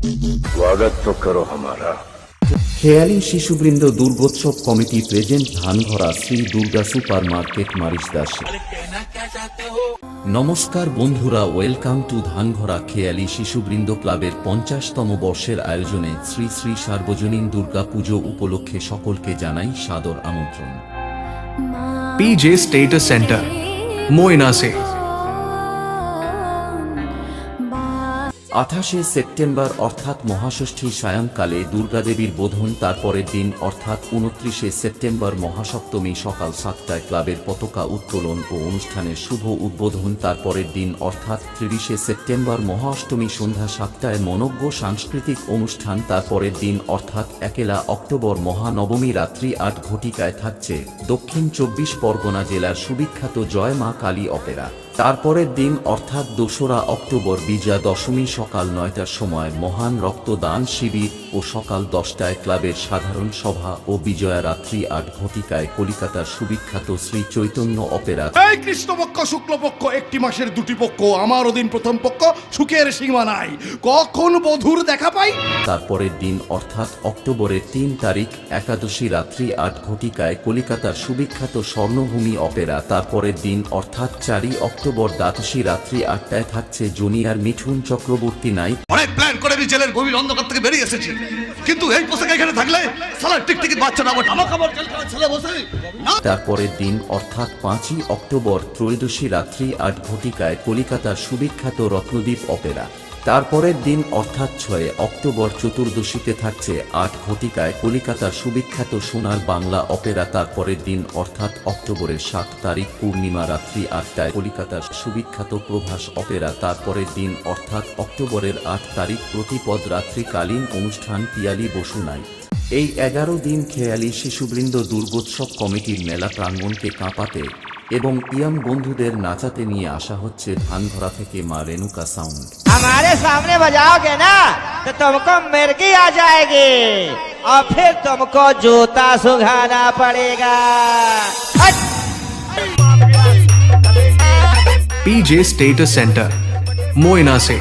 स्वागत तो करो हमारा। খেয়ালি শিশুবৃন্দ Durgotsav committee present Dhanghara Shri Durga super market মারিশদাসী। নমস্কার বন্ধুরা, ওয়েলকাম টু ধানঘরা খেয়ালি শিশুবৃন্দ ক্লাবের 50তম বর্ষের আয়োজনে শ্রী শ্রী সার্বজনীন দুর্গা পুজো উপলক্ষে সকলকে জানাই সাদর আমন্ত্রণ। PJ Status Center, Moina se 28শে সেপ্টেম্বর অর্থাৎ মহাষষ্ঠী সায়ংকালে দুর্গাদেবীর বোধন, তারপরের দিন অর্থাৎ 29শে সেপ্টেম্বর মহাসপ্তমী সকাল 7টায় ক্লাবের পতাকা উত্তোলন ও অনুষ্ঠানের শুভ উদ্বোধন, তারপরের দিন অর্থাৎ 30শে সেপ্টেম্বর মহাষ্টমী সন্ধ্যা 7টায় মনোজ্ঞ সাংস্কৃতিক অনুষ্ঠান, তারপরের দিন অর্থাৎ 1 অক্টোবর মহানবমী রাত্রি 8 ঘটিকায় থাকছে দক্ষিণ 24 পরগনা জেলার সুবিখ্যাত জয় মা কালী অপেরা। তারপরের দিন অর্থাৎ 2রা অক্টোবর বিজয়া দশমী সকাল 9টার সময় মহান রক্তদান শিবির ও সকাল 10টায় ক্লাবের সাধারণ সভা ও বিজয়া রাত্রি 8 ঘটিকায় কলিকাতার সুবিখ্যাত শ্রী চৈতন্য অপেরা। এই কৃষ্ণপক্ষ শুক্লপক্ষ একটি মাসের দুটি পক্ষ, আমারও দিন প্রথম পক্ষ, সুখের সীমা নাই, কখন বধূর দেখা পাই। তারপরের দিন অর্থাৎ অক্টোবরের 3 তারিখ একাদশী রাত্রি 8 ঘটিকায় কলিকাতার সুবিখ্যাত স্বর্ণভূমি অপেরা। তারপরের দিন অর্থাৎ 4 অক্টোবর দ্বাদশী রাত্রি 8টায় থাকছে জুনিয়র মিঠুন চক্রবর্তী নাইট। অনেক প্ল্যান করে আমি জেলের গভীর অন্ধকার থেকে বেরিয়ে এসেছি, কিন্তু এই পোশাকে এখানে থাকলে সালা টিকটিকি বাচ্চা না আমার খাবার ছেলে বসে না। তারপরের দিন অর্থাৎ 5 অক্টোবর ত্রয়োদশী রাত্রি 8 ঘটিকায় কলিকাতার সুবিখ্যাত রত্নদ্বীপ অপেরা। তারপরের দিন অর্থাৎ 6 অক্টোবর চতুর্দশীতে থাকছে 8 ঘটিকায় কলিকাতার সুবিখ্যাত সোনার বাংলা অপেরা। তারপরের দিন অর্থাৎ অক্টোবরের 7 তারিখ পূর্ণিমা রাত্রি 8টায় কলিকাতার সুবিখ্যাত প্রভাস অপেরা। তারপরের দিন অর্থাৎ অক্টোবরের 8 তারিখ প্রতিপদ রাত্রিকালীন অনুষ্ঠান পিয়ালি বসু নাইট। এই 11 দিন খেয়ালি শিশুবৃন্দ দুর্গোৎসব কমিটির মেলা প্রাঙ্গণকে কাঁপাতে এবং ইয়াং বন্ধুদের নাচাতে নিয়ে আসা হচ্ছে ধানঘরা থেকে মা রেণুকা সাউন্ড। हमारे सामने बजाओगे ना तो तुमको मिर्गी आ जाएगी और फिर तुमको जूता सुखाना पड़ेगा। PJ Status Center, Moina se